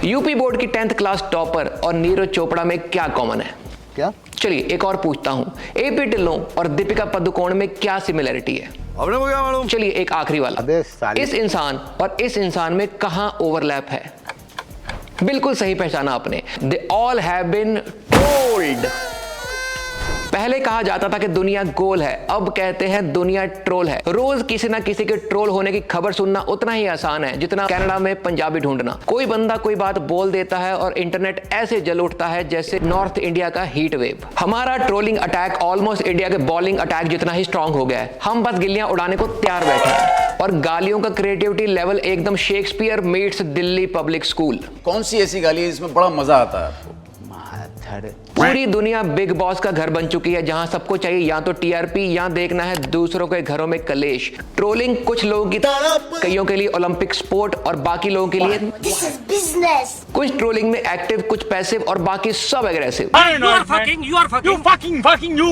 UP board की 10th class topper और नीरज चोपड़ा में क्या कॉमन है? क्या? चलिए एक और पूछता हूं, एपी ढिल्लों और दीपिका पादुकोण में क्या सिमिलरिटी है? अपने को क्या मालूम? चलिए एक आखिरी वाला, अबे साले। इस इंसान और इस इंसान में कहां ओवरलैप है? बिल्कुल सही पहचाना आपने, they all have been trolled. पहले कहा जाता था कि दुनिया गोल है, अब कहते हैं दुनिया ट्रोल है। रोज किसी ना किसी के ट्रोल होने की खबर सुनना उतना ही आसान है जितना कनाडा में पंजाबी ढूंढना। कोई बंदा कोई बात बोल देता है और इंटरनेट ऐसे जल उठता है जैसे नॉर्थ इंडिया का हीट वेव। हमारा ट्रोलिंग अटैक ऑलमोस्ट इंडिया के बॉलिंग अटैक जितना ही स्ट्रांग हो गया है। हम बस गिल्लियां उड़ाने को तैयार बैठे हैं और गालियों का क्रिएटिविटी लेवल एकदम Shakespeare meets Delhi public school. कौन सी ऐसी गाली है जिसमें बड़ा मजा आता है आपको? पूरी दुनिया बिग बॉस का घर बन चुकी है जहां सबको चाहिए या तो टीआरपी या देखना है दूसरों के घरों में कलेश। ट्रोलिंग कुछ लोगों की, कईयों के लिए ओलंपिक स्पोर्ट और बाकी लोगों के लिए बिजनेस। कुछ ट्रोलिंग में एक्टिव, कुछ पैसिव और बाकी सब एग्रेसिव।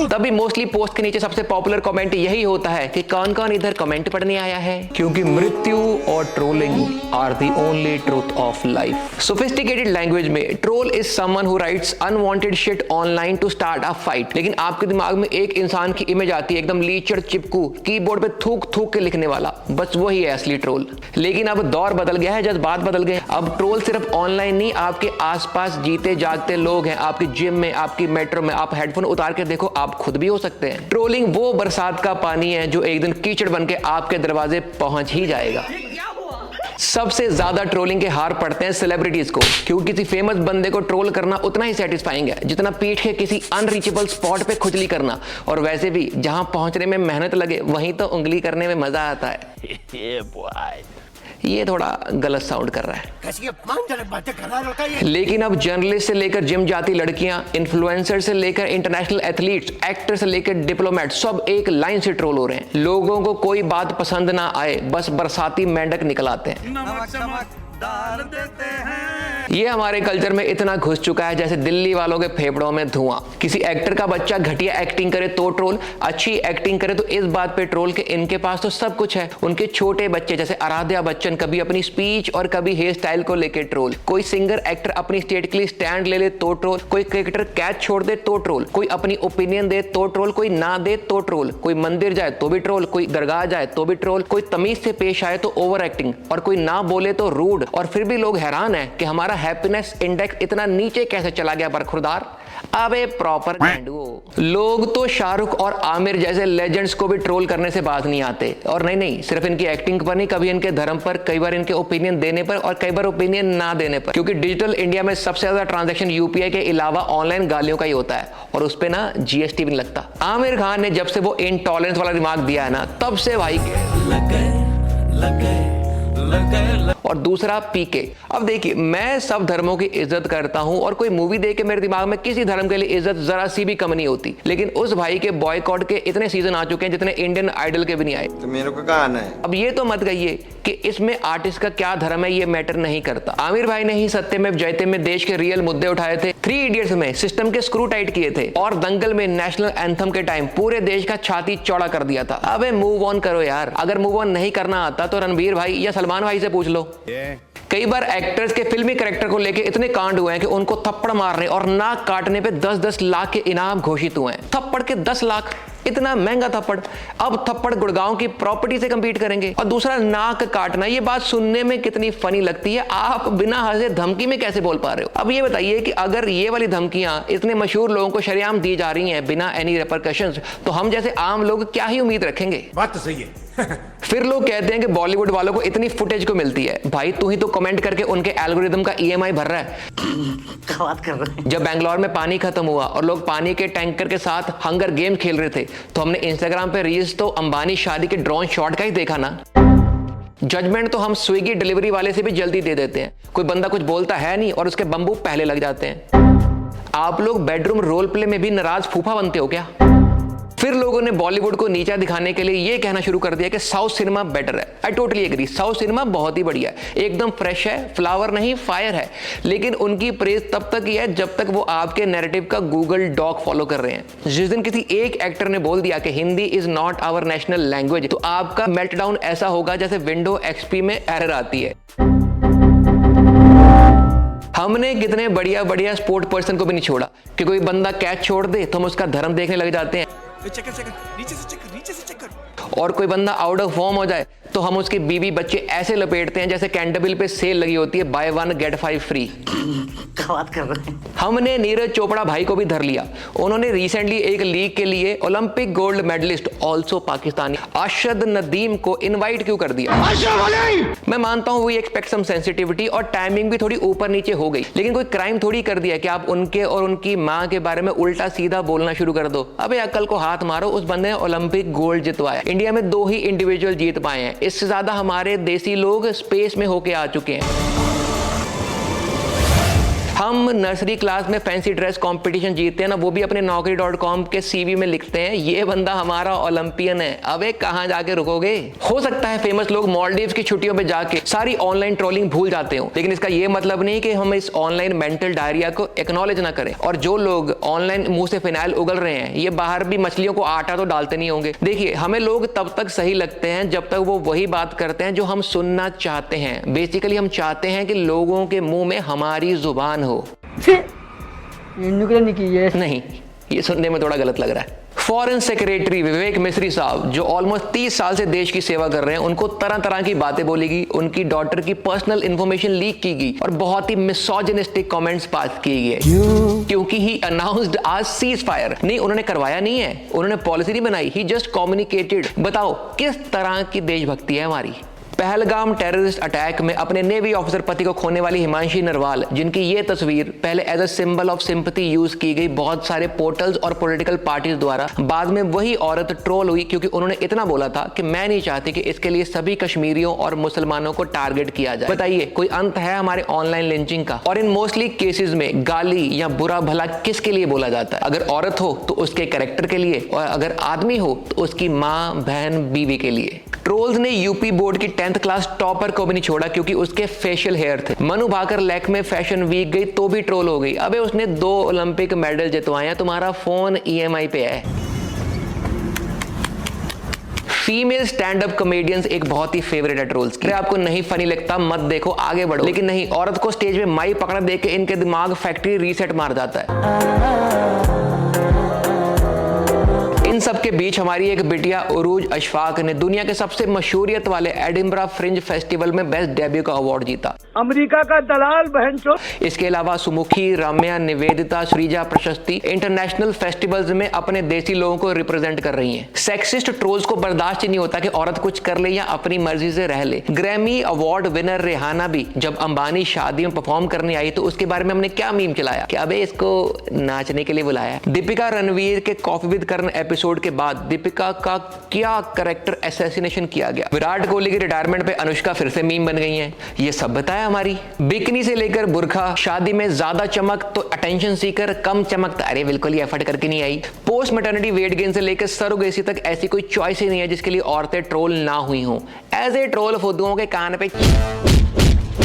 तभी मोस्टली पोस्ट के नीचे सबसे पॉपुलर कमेंट यही होता है कि कौन कौन इधर कमेंट पढ़ने आया है, क्योंकि मृत्यु और trolling are the only truth of life. Sophisticated language में troll is someone who writes unwanted shit online to start a fight. लेकिन आपके दिमाग में एक इंसान की इमेज आती है, एकदम लीचड़ चिपकू, कीबोर्ड पे थूक थूक के लिखने वाला, बस वही है असली ट्रोल। लेकिन अब दौर बदल गया है, जज्बात बदल गए। अब ट्रोल सिर्फ ऑनलाइन नहीं, आपके आसपास जीते जागते लोग हैं, आपकी जिम में, आपकी मेट्रो में। आप हेडफोन उतार के देखो, आप खुद भी हो सकते हैं। ट्रोलिंग वो बरसात का पानी है जो एक दिन कीचड़ बन के आपके दरवाजे पहुंच ही जाएगा। सबसे ज्यादा ट्रोलिंग के हार पड़ते हैं सेलिब्रिटीज को, क्योंकि किसी फेमस बंदे को ट्रोल करना उतना ही सेटिस्फाइंग है जितना पीठ के किसी अनरीचेबल स्पॉट पे खुजली करना। और वैसे भी जहां पहुंचने में मेहनत लगे वहीं तो उंगली करने में मजा आता है। ये थोड़ा गलत साउंड कर रहा है। लेकिन अब जर्नलिस्ट से लेकर जिम जाती लड़कियां, इन्फ्लुएंसर से लेकर इंटरनेशनल एथलीट्स, एक्टर से लेकर डिप्लोमेट, सब एक लाइन से ट्रोल हो रहे हैं। लोगों को कोई बात पसंद ना आए, बस बरसाती मेंढक निकल आते हैं। डाल देते हैं। ये हमारे कल्चर में इतना घुस चुका है जैसे दिल्ली वालों के फेफड़ों में धुआं। किसी एक्टर का बच्चा घटिया एक्टिंग करे तो ट्रोल, अच्छी एक्टिंग करे तो इस बात पे ट्रोल कि इनके पास तो सब कुछ है। उनके छोटे बच्चे जैसे आराध्या बच्चन कभी अपनी स्पीच और कभी हेयर स्टाइल को लेकर ट्रोल। कोई सिंगर एक्टर अपनी स्टेट के लिए स्टैंड ले ले तो ट्रोल। कोई क्रिकेटर कैच छोड़ दे तो ट्रोल। कोई अपनी ओपिनियन दे तो ट्रोल। कोई ना दे तो ट्रोल। कोई मंदिर जाए तो भी ट्रोल। कोई दरगाह जाए तो भी ट्रोल। कोई तमीज से पेश आए तो ओवर एक्टिंग, और कोई ना बोले तो रूड। और फिर भी लोग हैरान है कि हमारा हैप्पीनेस इंडेक्स इतना नीचे कैसे चला गया बरखुरदार। अबे प्रॉपर लोग तो शाहरुख और आमिर जैसे लेजेंड्स को भी ट्रोल करने से बात नहीं आते। और नहीं, सिर्फ इनकी एक्टिंग पर नहीं, कभी इनके धर्म पर, कई बार इनके ओपिनियन देने पर और कई बार ओपिनियन ना देने पर। क्योंकि डिजिटल इंडिया में सबसे ज्यादा ट्रांजैक्शन यूपीआई के अलावा ऑनलाइन गालियों का ही होता है, और उस पे ना जीएसटी भी नहीं लगता। आमिर खान ने जब से वो इंटॉलरेंस वाला दिमाग दिया है ना, तब से भाई लग गए। और दूसरा पीके। अब देखिए, मैं सब धर्मों की इज्जत करता हूं और कोई मूवी देख के मेरे दिमाग में किसी धर्म के लिए इज्जत जरा सी भी कम नहीं होती। लेकिन उस भाई के बॉयकॉट के इतने सीजन आ चुके हैं जितने इंडियन आइडल के भी नहीं आए। तो मेरे को कहा आना है। अब ये तो मत कहिए कि इसमें आर्टिस्ट का क्या धर्म है, ये मैटर नहीं करता। आमिर भाई ने ही सत्यमेव जयते में देश के रियल मुद्दे उठाए थे, 3 इडियट्स में सिस्टम के स्क्रू टाइट किए थे, और दंगल में नेशनल एंथम के टाइम पूरे देश का छाती चौड़ा कर दिया था। अबे मूव ऑन करो यार। अगर मूव ऑन नहीं करना आता तो रणबीर भाई या सलमान भाई से पूछ लो। कई बार एक्टर्स के फिल्मी कैरेक्टर को लेके इतने कांड हुए हैं कि उनको थप्पड़ मारने और नाक काटने पे 10-10 लाख के इनाम घोषित हुए हैं। थप्पड़ के 10 लाख, इतना महंगा थप्पड़। अब थप्पड़ गुड़गांव की प्रॉपर्टी से कंपीट करेंगे। और दूसरा नाक काटना, ये बात सुनने में कितनी फनी लगती है, आप बिना हंसे धमकी में कैसे बोल पा रहे हो? अब ये बताइए कि अगर ये वाली धमकियां इतने मशहूर लोगों को शरेआम दी जा रही हैं बिना एनी रिपरकशंस, तो हम जैसे आम लोग क्या ही उम्मीद रखेंगे? बात तो सही है। फिर लोग कहते हैं कि बॉलीवुड वालों को इतनी फुटेज को मिलती है। भाई तू ही तो कमेंट करके उनके एल्गोरिदम का ईएमआई भर रहा है। क्या बात कर रहे हैं? जब बैंगलोर में पानी खत्म हुआ और लोग पानी के टैंकर के साथ हंगर गेम खेल रहे थे, तो हमने इंस्टाग्राम पे रील्स तो अंबानी शादी के ड्रोन शॉट का ही देखा ना। जजमेंट तो हम स्विगी डिलीवरी वाले से भी जल्दी दे देते हैं। कोई बंदा कुछ बोलता है नहीं और उसके बम्बू पहले लग जाते हैं। आप लोग बेडरूम रोल प्ले में भी नाराज फूफा बनते हो क्या? फिर लोगों ने बॉलीवुड को नीचा दिखाने के लिए ये कहना शुरू कर दिया कि साउथ सिनेमा बेटर है। I totally agree, south cinema बहुत ही बढ़िया है, एकदम फ्रेश है, फ्लावर नहीं फायर है। लेकिन उनकी प्रेज तब तक ही है जब तक वो आपके नैरेटिव का गूगल डॉक फॉलो कर रहे हैं। जिस दिन किसी एक एक्टर ने बोल दिया कि Hindi is not our national language, तो आपका मेल्टडाउन ऐसा होगा जैसे विंडो एक्सपी में एरर आती है। हमने कितने बढ़िया बढ़िया स्पोर्ट पर्सन को भी नहीं छोड़ा कि कोई बंदा कैच छोड़ दे तो हम उसका धर्म देखने लग जाते हैं, नीचे से चेक कर। और कोई बंदा आउट ऑफ फॉर्म हो जाए तो हम उसके बीवी बच्चे ऐसे लपेटते हैं जैसे कैंटरबिल पे सेल लगी होती है, बाय 1 गेट 5 फ्री। क्या बात कर रहे हैं? हमने नीरज चोपड़ा भाई को भी धर लिया। उन्होंने रिसेंटली एक लीग के लिए Olympic gold medalist also Pakistani Arshad Nadeem को इनवाइट क्यों कर दिया? मैं मानता हूं वी एक्सपेक्ट सम सेंसिटिविटी और टाइमिंग भी थोड़ी ऊपर नीचे हो गई, लेकिन कोई क्राइम थोड़ी कर दिया कि आप उनके और उनकी मां के बारे में उल्टा सीधा बोलना शुरू कर दो। अबे अक्ल को हाथ मारो, उस बंदे ने ओलंपिक गोल्ड जितवाया। इंडिया में 2 ही इंडिविजुअल जीत पाए हैं, इससे ज्यादा हमारे देसी लोग स्पेस में होके आ चुके हैं। हम नर्सरी क्लास में फैंसी ड्रेस कंपटीशन जीतते हैं ना, वो भी अपने naukri.com के सीवी में लिखते हैं ये बंदा हमारा ओलंपियन है। अबे कहां जाके रुकोगे? हो सकता है फेमस लोग मालदीव्स की छुट्टियों पे जाके सारी ऑनलाइन ट्रोलिंग भूल जाते हो, लेकिन इसका ये मतलब नहीं कि हम इस ऑनलाइन मेंटल डायरिया को एक्नॉलेज ना करें। और जो लोग ऑनलाइन मुंह से फिनाइल उगल रहे हैं, ये बाहर भी मछलियों को आटा तो डालते नहीं होंगे। देखिए, हमें लोग तब तक सही लगते हैं जब तक वो वही बात करते हैं जो हम सुनना चाहते हैं। बेसिकली हम चाहते हैं कि लोगों के मुंह में हमारी जुबान हो। नहीं, ये सुनने में थोड़ा गलत लग रहा है। फॉरेन सेक्रेटरी विवेक मिश्री साहब जो ऑलमोस्ट 30 साल से देश की सेवा कर रहे हैं, उनको तरह तरह की बातें बोली गई, उनकी डॉटर की पर्सनल इंफॉर्मेशन लीक की गई और बहुत ही मिसोजिनिस्टिक कमेंट्स पास किए गए क्योंकि ही अनाउंस्ड आज सीज फायर। नहीं, उन्होंने करवाया नहीं है, उन्होंने पॉलिसी नहीं बनाई, ही जस्ट कम्युनिकेटेड। बताओ किस तरह की देशभक्ति है हमारी। पहलगाम टेररिस्ट अटैक में अपने नेवी ऑफिसर पति को खोने वाली हिमांशी नरवाल, जिनकी ये तस्वीर पहले as a symbol of sympathy use की गई बहुत सारे पोर्टल्स और पॉलिटिकल पार्टीज द्वारा, बाद में वही औरत ट्रोल हुई क्योंकि उन्होंने इतना बोला था कि मैं नहीं चाहती कि इसके लिए सभी कश्मीरियों और मुसलमानों को टारगेट किया जाए। बताइए, कोई अंत है हमारे ऑनलाइन लिंचिंग का? और इन मोस्टली केसेस में गाली या बुरा भला किसके लिए बोला जाता है? अगर औरत हो तो उसके कैरेक्टर के लिए, और अगर आदमी हो तो उसकी माँ, बहन, बीवी के लिए। ट्रोल्स ने यूपी बोर्ड की 10th क्लास टॉपर को भी नहीं छोड़ा क्योंकि उसके फेशियल हेयर थे। मनु भाकर लैक में फैशन वीक गई तो भी ट्रोल हो गई। अबे उसने 2 ओलंपिक मेडल जितवाए हैं, तुम्हारा फोन EMI पे है। फीमेल स्टैंड अप कॉमेडियंस एक बहुत ही फेवरेट है ट्रोल्स की। आपको नहीं फनी लगता मत देखो, आगे बढ़ो। लेकिन नहीं, औरत को स्टेज में माइक पकड़ा देख के इनके दिमाग फैक्ट्री रीसेट मार जाता है। इन सब के बीच हमारी एक बिटिया उरूज अशफाक ने दुनिया के सबसे मशहूरियत वाले एडिनबरा फ्रिंज फेस्टिवल में बेस्ट डेब्यू का अवार्ड जीता। अमेरिका का दलाल बहनचोद। इसके अलावा सुमुखी, रम्या, निवेदिता, श्रीजा प्रशस्ति इंटरनेशनल फेस्टिवल्स में अपने देसी लोगों को रिप्रेजेंट कर रही हैं। सेक्सिस्ट ट्रोल्स को बर्दाश्त ही नहीं होता कि औरत कुछ कर ले या अपनी मर्जी से रह ले। ग्रैमी अवार्ड विनर रेहाना भी जब अंबानी शादी में परफॉर्म करने आई तो उसके बारे में हमने क्या मीम चलाया कि अबे इसको नाचने के लिए बुलाया। दीपिका रणवीर के कॉफी विद करण एपिसोड के बाद दीपिका का क्या कैरेक्टर असैसिनेशन किया गया। विराट कोहली की रिटायरमेंट पे अनुष्का फिर से मीम बन गई हैं। ये सब बताया हमारी। बिकनी से लेकर बुरखा, शादी में ज्यादा चमक तो अटेंशन सीकर, कम चमक तो अरे बिल्कुल ही एफर्ट करके नहीं आई। पोस्ट मैटरनिटी वेट गेन से लेकर सरोगेसी तक ऐसी कोई चॉइस ही नहीं है जिसके लिए औरतें ट्रोल ना हुई हों। एज ए ट्रोल फुद्दुओं के कान पे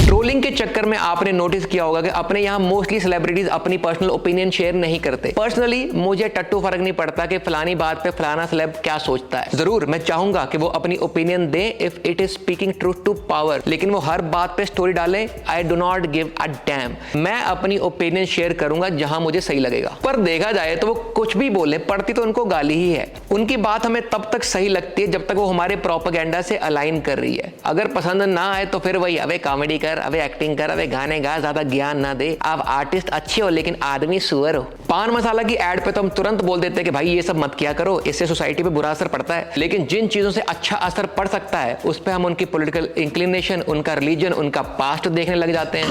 ट्रोलिंग के चक्कर में आपने नोटिस किया होगा कि अपने यहाँ मोस्टली सेलिब्रिटीज अपनी पर्सनल ओपिनियन शेयर नहीं करते। पर्सनली मुझे टट्टू फर्क नहीं पड़ता कि फलानी बात पे फलाना सेलेब क्या सोचता है। जरूर मैं चाहूंगा कि वो अपनी ओपिनियन दे if it is speaking truth to power, लेकिन वो हर बात पे स्टोरी डाले। I do not give a damn. मैं अपनी ओपिनियन शेयर करूंगा जहां मुझे सही लगेगा। पर देखा जाए तो वो कुछ भी बोले, पड़ती तो उनको गाली ही है। उनकी बात हमें तब तक सही लगती है जब तक वो हमारे प्रोपेगेंडा से अलाइन कर रही है। अगर पसंद ना आए तो फिर वही अबे कॉमेडी कर, अबे एक्टिंग कर, अबे गाने गा, ज्यादा ज्ञान ना दे। आप आर्टिस्ट अच्छे हो लेकिन आदमी सुअर हो। पान मसाला की एड पे तो हम तुरंत बोल देते हैं कि भाई ये सब मत किया करो, इससे सोसाइटी पे बुरा असर पड़ता है। लेकिन जिन चीजों से अच्छा असर पड़ सकता है उस पे हम उनकी पॉलिटिकल इंक्लिनेशन, उनका रिलीजन, उनका पास्ट देखने लग जाते हैं।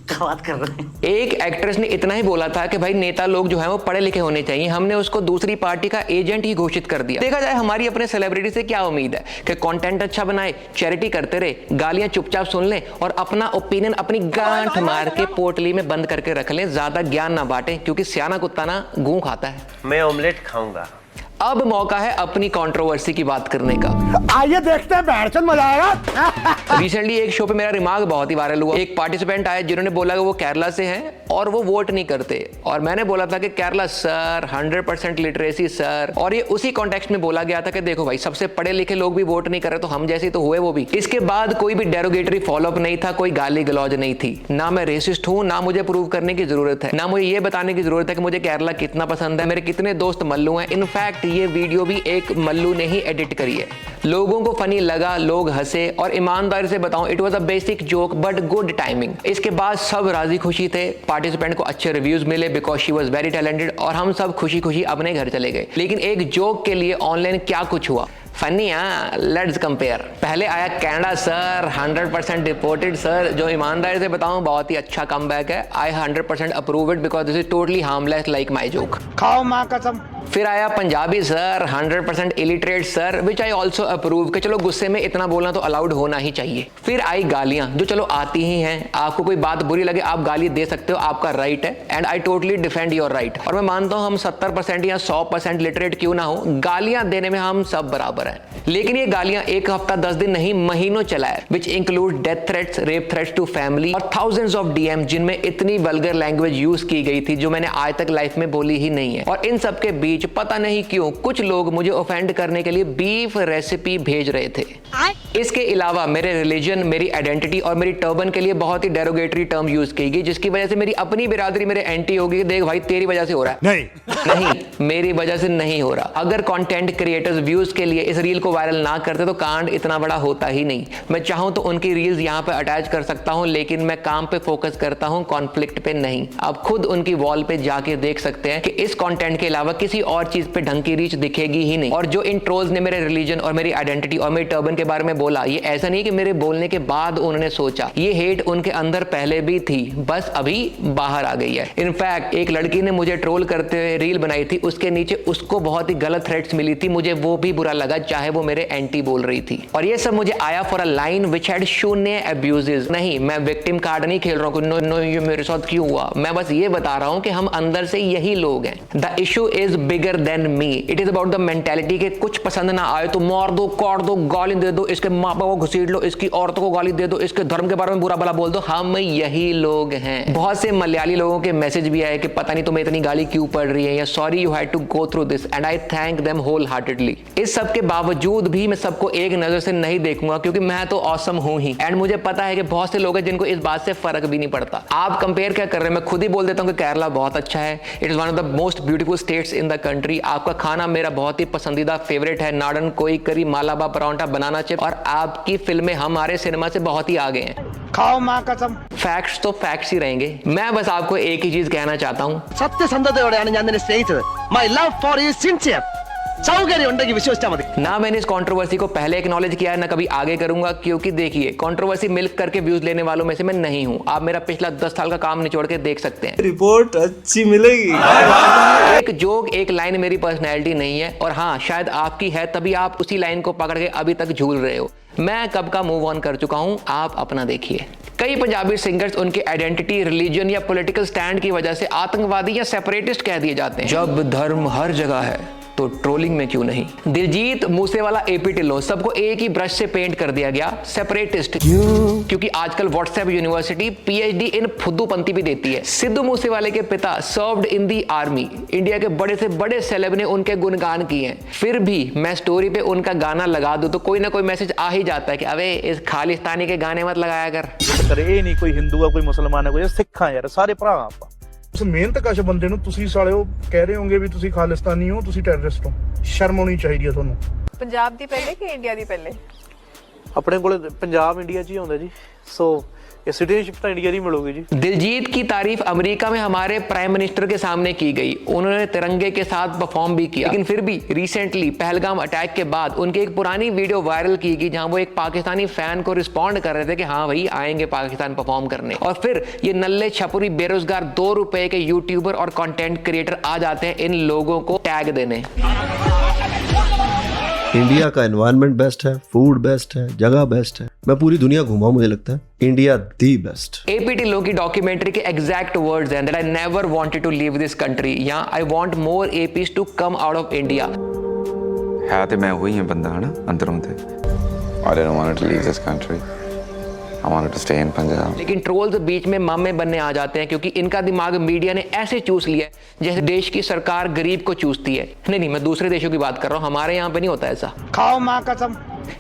क्या बात कर रहे हैं? एक एक्ट्रेस ने इतना ही बोला था कि भाई नेता लोग जो है वो पढ़े लिखे होने चाहिए, हमने उसको दूसरी पार्टी का एजेंट ही घोषित कर दिया। देखा जाए हमारी अपने सेलिब्रिटी से क्या उम्मीद है कि कंटेंट अच्छा बनाए, चैरिटी करते रहे, गालियां चुपचाप सुन ले और अपना ओपिनियन अपनी गांठ मार के पोटली में बंद करके रख ले, ज्यादा ज्ञान ना बांटे क्योंकि सियाना कुत्ता ना गूं खाता है। मैं ऑमलेट खाऊंगा। अब मौका है अपनी कंट्रोवर्सी की बात करने का। आइए देखते हैं, बैठचंद मजा आएगा। रिसेंटली एक शो पे मेरा रिमार्क बहुत ही वायरल हुआ। एक पार्टिसिपेंट आए जिन्होंने बोला कि वो केरला से हैं और वो वोट नहीं करते, और मैंने बोला था कि केरला सर 100% लिटरेसी सर, और ये उसी कॉन्टेक्स्ट में बोला गया था कि देखो भाई सबसे पढ़े लिखे लोग भी वोट नहीं कर रहे तो हम जैसे तो हुए वो भी। इसके बाद कोई भी डेरोगेटरी फॉलोअप नहीं था, कोई गाली गलौज नहीं थी। ना मैं रेसिस्ट हूं, ना मुझे प्रूव करने की जरूरत है, ना मुझे ये बताने की जरूरत है कि मुझे केरला कितना पसंद है, मेरे कितने दोस्त मल्लू हैं। इनफैक्ट ये वीडियो भी एक मल्लू ने ही एडिट करी है। लोगों को फनी लगा, लोग हंसे, और ईमानदारी से बताऊं it was a basic joke but good timing. इसके बाद सब राजी खुशी थे, पार्टिसिपेंट को अच्छे रिव्यूज मिले because she was very talented, और हम सब खुशी खुशी अपने घर चले गए। लेकिन एक जोक के लिए ऑनलाइन क्या कुछ हुआ, फनी। Let's compare. पहले आया कनाडा सर 100% डिपोर्टेड सर, जो ईमानदारी से बताऊं बहुत ही अच्छा कमबैक है। आई 100% approve it because this is totally harmless like my joke. खाओ माँ कसम। फिर आया Punjabi sir 100% illiterate sir, which I also approve कि चलो गुस्से में इतना बोलना तो अलाउड होना ही चाहिए। फिर आई गालियां, जो चलो आती ही हैं, आपको कोई बात बुरी लगे आप गाली दे सकते हो, आपका राइट है, and I totally defend your right. और मैं मानता हूं हम 70% या 100% लिटरेट क्यों ना हो, गालियां देने में हम सब बराबर हैं। लेकिन ये गालियां एक हफ्ता 10 दिन नहीं महीनों चला है, which include death threats, rape threats to family, और थाउजेंड्स ऑफ डीएम जिनमें इतनी वल्गर लैंग्वेज यूज की गई थी जो मैंने आज तक लाइफ में बोली ही नहीं है। और इन सब के बीच पता नहीं क्यों कुछ लोग मुझे ऑफेंड करने के लिए बीफ रेसिपी भेज रहे थे। इसके अलावा मेरे रिलीजन, मेरी आइडेंटिटी और मेरी टर्बन के लिए बहुत ही डेरोगेटरी टर्म यूज की गई, जिसकी वजह से मेरी अपनी बिरादरी मेरे एंटी होगी। देख भाई तेरी वजह से हो रहा है। नहीं मेरी वजह से नहीं हो रहा। अगर कंटेंट क्रिएटर्स व्यूज के लिए इस रील को वायरल ना करते तो कांड इतना बड़ा होता ही नहीं। मैं चाहूं तो उनकी रील्स यहां पे अटैच कर सकता हूं, लेकिन मैं काम पे फोकस करता हूं, कॉन्फ्लिक्ट पे नहीं। आप खुद उनकी वॉल पे जाके देख सकते हैं कि इस कंटेंट के अलावा किसी और चीज पे ढंग की रीच दिखेगी ही नहीं। और जो इन ट्रोल्स ने मेरे रिलीजन और मेरी आइडेंटिटी और मेरी टर्बन के बारे में बोला, ये ऐसा नहीं कि मेरे बोलने के बाद उन्होंने सोचा, ये हेट उनके अंदर पहले भी थी, बस अभी बाहर आ गई है। इनफैक्ट एक लड़की ने मुझे ट्रोल करते हुए रील बनाई थी, उसके नीचे उसको बहुत ही गलत थ्रेट्स मिली थी, मुझे वो भी बुरा लगा चाहे वो मेरे एंटी बोल रही थी। और ये सब मुझे आया for a line which had शून्य अब्यूजेस। नहीं, मैं विक्टिम कार्ड नहीं खेल रहा हूं, नो नो ये मेरे साथ क्यों हुआ। मैं बस ये बता रहा हूं कि हम अंदर से यही लोग हैं। The issue is bigger than me, it is about the mentality के कुछ पसंद ना आए तो मार दो, काट दो, गाली दे दो, इसके माँ बाप को घसीट लो, इसकी औरतों को गाली दे दो, इसके धर्म के बारे में बुरा भला बोल दो। हम यही लोग हैं। बहुत से मलयाली लोगों के मैसेज भी आए कि पता नहीं तुम्हें इतनी गाली क्यों पड़ रही है, या sorry you had to go through this, and I thank them wholeheartedly. इस सब के बावजूद भी मैं सबको एक नजर से नहीं देखूंगा, क्योंकि मैं तो ऑसम हूं ही, एंड मुझे पता है कि बहुत से लोग हैं जिनको इस बात से फर्क भी नहीं पड़ता। आप कंपेयर क्या कर रहे हैं, मैं खुद ही बोल देता हूं कि केरला बहुत अच्छा है। It is one of the most beautiful states in the country. आपका खाना मेरा बहुत ही पसंदीदा फेवरेट है, नाडन कोई करी, मालाबा परांठा, बनाना चिप, और आपकी फिल्में हमारे सिनेमा से बहुत ही आगे हैं। खाओ माँ कसम। फैक्ट्स तो फैक्ट्स ही रहेंगे। मैं बस आपको एक ही चीज कहना चाहता हूं, സത്യസന്ധതയോടെയാണ് ഞാൻ നിന്നെ സ്നേഹിച്ചത്. My love for you sincere. സൗകര്യം ഉണ്ടെങ്കിൽ വിശ്വസിച്ചാൽ മതി. ना मैंने इस कंट्रोवर्सी को पहले एक्नॉलेज किया है, ना कभी आगे करूंगा, क्योंकि देखिए कंट्रोवर्सी मिल्क करके व्यूज लेने वालों में से मैं नहीं हूं। आप मेरा पिछला 10 साल का काम निचोड़ के देख सकते हैं। रिपोर्ट अच्छी मिलेगी। एक जोक, एक लाइन मेरी पर्सनैलिटी नहीं है, और हाँ शायद आपकी है, तभी आप उसी लाइन को पकड़ के अभी तक झूल रहे हो। मैं कब का मूव ऑन कर चुका हूं, आप अपना देखिए। कई पंजाबी सिंगर्स उनके आइडेंटिटी, रिलीजन या पॉलिटिकल स्टैंड की वजह से आतंकवादी या सेपरेटिस्ट कह दिए जाते हैं। जब धर्म हर जगह है तो ट्रोलिंग में क्यों नहीं। दिलजीत, मूसेवाला, एपी टिल्लो, सबको एक ही ब्रश से पेंट कर दिया गया सेपरेटिस्ट। क्योंकि आजकल व्हाट्सएप यूनिवर्सिटी पीएचडी इन फुद्दूपंती भी देती है। सिद्धू मूसेवाले के पिता served in the army. India के बड़े से बड़े सेलेब ने उनके गुणगान किए हैं। फिर भी मैं स्टोरी पे उनका गाना लगा दूं तो कोई ना कोई मैसेज आ ही जाता है कि अबे इस खालिस्तानी के गाने मत लगाया कर। ਇਹ ਨਹੀਂ ਕੋਈ ਹਿੰਦੂ ਆ, ਕੋਈ ਮੁਸਲਮਾਨ ਹੈ, ਕੋਈ ਸਿੱਖ ਆ, ਯਾਰ ਸਾਰੇ ਭਰਾ ਆਪਾਂ। ਉਸ ਮਿਹਨਤ ਕਸ਼ ਬੰਦੇ ਨੂੰ ਤੁਸੀਂ ਸਾਲਿਓ ਕਹਿ ਰਹੇ ਹੋਗੇ ਵੀ ਤੁਸੀਂ ਖਾਲਿਸਤਾਨੀ ਹੋ, ਤੁਸੀਂ ਟੈਰਰਿਸਟ ਹੋ। ਸ਼ਰਮ ਆਉਣੀ ਚਾਹੀਦੀ ਹੈ ਤੁਹਾਨੂੰ। ਪੰਜਾਬ ਦੀ ਪਹਿਲੇ ਕਿ ਇੰਡੀਆ ਦੀ ਪਹਿਲੇ? ਆਪਣੇ ਕੋਲੇ ਪੰਜਾਬ ਇੰਡੀਆ 'ਚ ਹੀ ਆਉਂਦਾ ਜੀ, ਸੋ ये सिटीजनशिप तो इंडिया ही मिलोगी जी। दिलजीत की तारीफ अमेरिका में हमारे प्राइम मिनिस्टर के सामने की गई, उन्होंने तिरंगे के साथ परफॉर्म भी किया। लेकिन फिर भी रिसेंटली पहलगाम अटैक के बाद उनकी एक पुरानी वीडियो वायरल की गई जहां वो एक पाकिस्तानी फैन को रिस्पॉन्ड कर रहे थे कि हाँ भाई आएंगे पाकिस्तान परफॉर्म करने, और फिर ये नल्ले छपुरी बेरोजगार 2 रुपए के यूट्यूबर और कंटेंट क्रिएटर आ जाते हैं इन लोगों को टैग देने। इंडिया का एनवायरनमेंट बेस्ट है, फूड बेस्ट है, जगह बेस्ट है। मैं पूरी दुनिया घूमा, मुझे लगता है India the best. AP Dhillon की डॉक्यूमेंट्री के एग्जैक्ट वर्ड्स हैं that I never wanted to leave this country, या I want more APs to come out of India. है तो मैं वही है बंदा है ना अंदरों से। I didn't want to leave this country. I wanted to stay in Punjab. लेकिन ट्रोल्स बीच में मामे बनने आ जाते हैं क्योंकि इनका दिमाग मीडिया ने ऐसे चूस लिया है जैसे देश की सरकार गरीब को चूसती है। नहीं, मैं दूसरे देशों की बात कर रहा हूँ, हमारे यहाँ पे नहीं होता ऐसा। खाओ माँ कसम।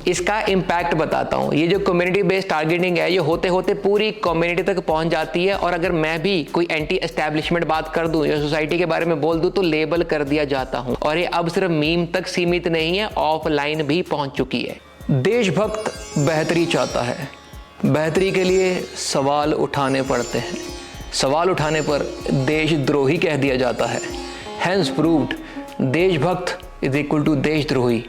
इसका इम्पैक्ट बताता हूँ। ये जो कम्युनिटी बेस्ड टारगेटिंग है, ये होते होते पूरी कम्युनिटी तक पहुंच जाती है, और अगर मैं भी कोई एंटी एस्टैब्लिशमेंट बात कर दूं या सोसाइटी के बारे में बोल दूं तो लेबल कर दिया जाता हूं। और ये अब सिर्फ मीम तक सीमित नहीं है, ऑफलाइन भी पहुंच चुकी है। देशभक्त बेहतरी चाहता है, बेहतरी के लिए सवाल उठाने पड़ते हैं, सवाल उठाने पर देशद्रोही कह दिया जाता है। हैंस प्रूव्ड देशभक्त इज इक्वल टू देशद्रोही।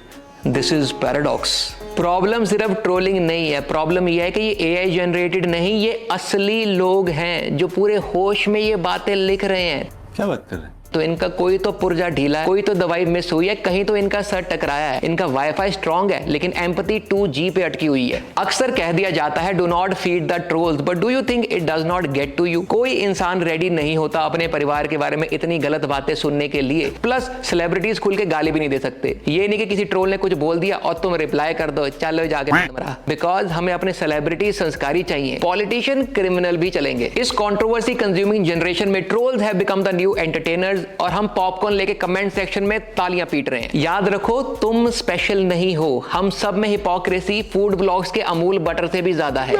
This is paradox. प्रॉब्लम सिर्फ ट्रोलिंग नहीं है, प्रॉब्लम यह है कि ये एआई जनरेटेड नहीं, ये असली लोग हैं जो पूरे होश में ये बातें लिख रहे हैं। क्या बात कर रहे हैं? तो इनका कोई तो पुर्जा ढीला है, कोई तो दवाई मिस हुई है, कहीं तो इनका सर टकराया है। इनका वाईफाई स्ट्रांग है लेकिन एम्पैथी 2G पे अटकी हुई है। अक्सर कह दिया जाता है do not feed the trolls, but do you think it does not get to you? कोई इंसान रेडी नहीं होता अपने परिवार के बारे में इतनी गलत बातें सुनने के लिए। प्लस सेलिब्रिटीज खुल के गाली भी नहीं दे सकते। ये नहीं कि किसी ट्रोल ने कुछ बोल दिया और तुम रिप्लाई कर दो चलो जाके मरा, बिकॉज हमें अपने सेलिब्रिटी संस्कारी चाहिए। पॉलिटिशियन क्रिमिनल भी चलेंगे। इस कंट्रोवर्सी कंज्यूमिंग जनरेशन में trolls have become the new entertainers, और हम पॉपकॉर्न लेके कमेंट सेक्शन में तालियां पीट रहे हैं। याद रखो तुम स्पेशल नहीं हो, हम सब में हिपोक्रेसी फूड ब्लॉग्स के अमूल बटर से भी ज्यादा है।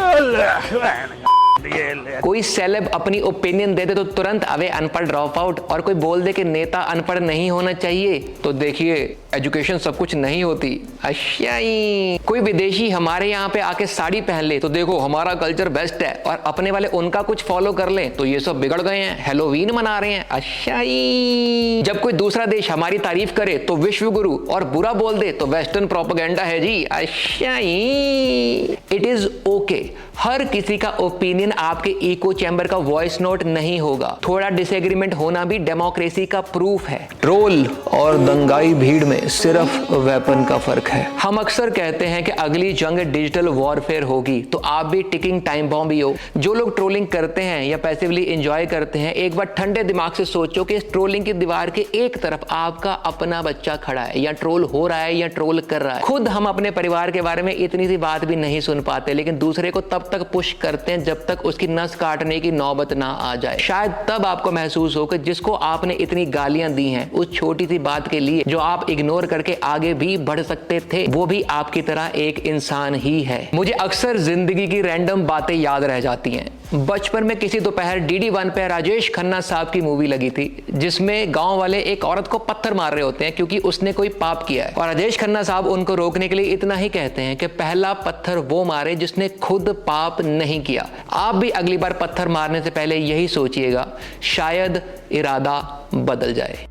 कोई सेलेब अपनी ओपिनियन दे दे तो तुरंत अवे अनपढ़ ड्रॉप आउट, और कोई बोल दे कि नेता अनपढ़ नहीं होना चाहिए तो देखिए एजुकेशन सब कुछ नहीं होती। अच्छा ही कोई विदेशी हमारे यहाँ पे आके साड़ी पहन ले तो देखो हमारा कल्चर बेस्ट है, और अपने वाले उनका कुछ फॉलो कर ले तो ये सब बिगड़ गए हैं, हेलोवीन मना रहे हैं। अच्छा ही जब कोई दूसरा देश हमारी तारीफ करे तो विश्व गुरु, और बुरा बोल दे तो वेस्टर्न प्रोपेगेंडा है जी। अच्छा ही इट इज ओके, हर किसी का ओपिनियन आपके इको चैम्बर का वॉइस नोट नहीं होगा। थोड़ा डिसएग्रीमेंट होना भी डेमोक्रेसी का प्रूफ है। ट्रोल और दंगाई भीड़ में सिर्फ वेपन का फर्क है। हम अक्सर कहते हैं कि अगली जंग डिजिटल वॉरफेयर होगी, तो आप भी टिकिंग टाइम बॉम्ब ही हो। जो लोग ट्रोलिंग करते हैं या पैसिवली एंजॉय करते हैं, एक बार ठंडे दिमाग से सोचो कि इस ट्रोलिंग की दीवार के एक तरफ आपका अपना बच्चा खड़ा है, या ट्रोल हो रहा है या ट्रोल कर रहा है। खुद हम अपने परिवार के बारे में इतनी सी बात भी नहीं सुन पाते, लेकिन दूसरे को तब तक पुश करते हैं जब तक उसकी नस काटने की नौबत ना आ जाए। शायद तब आपको महसूस हो कि जिसको आपने इतनी गालियां दी हैं, उस छोटी सी बात के लिए जो आप इग्नोर करके आगे भी बढ़ सकते थे, वो भी आपकी तरह एक इंसान ही है। मुझे अक्सर जिंदगी की रैंडम बातें याद रह जाती हैं। बचपन में किसी दोपहर DD1 पे राजेश खन्ना साहब की मूवी लगी थी, जिसमें गांव वाले एक औरत को पत्थर मार रहे होते हैं क्योंकि उसने कोई पाप किया है, और राजेश खन्ना साहब उनको रोकने के लिए इतना ही कहते हैं कि पहला पत्थर वो मारे जिसने खुद पाप नहीं किया। आप भी अगली बार पत्थर मारने से पहले यही सोचिएगा, शायद इरादा बदल जाए।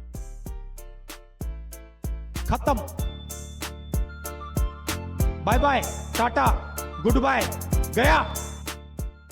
खत्म। Bye bye, tata, goodbye, गया।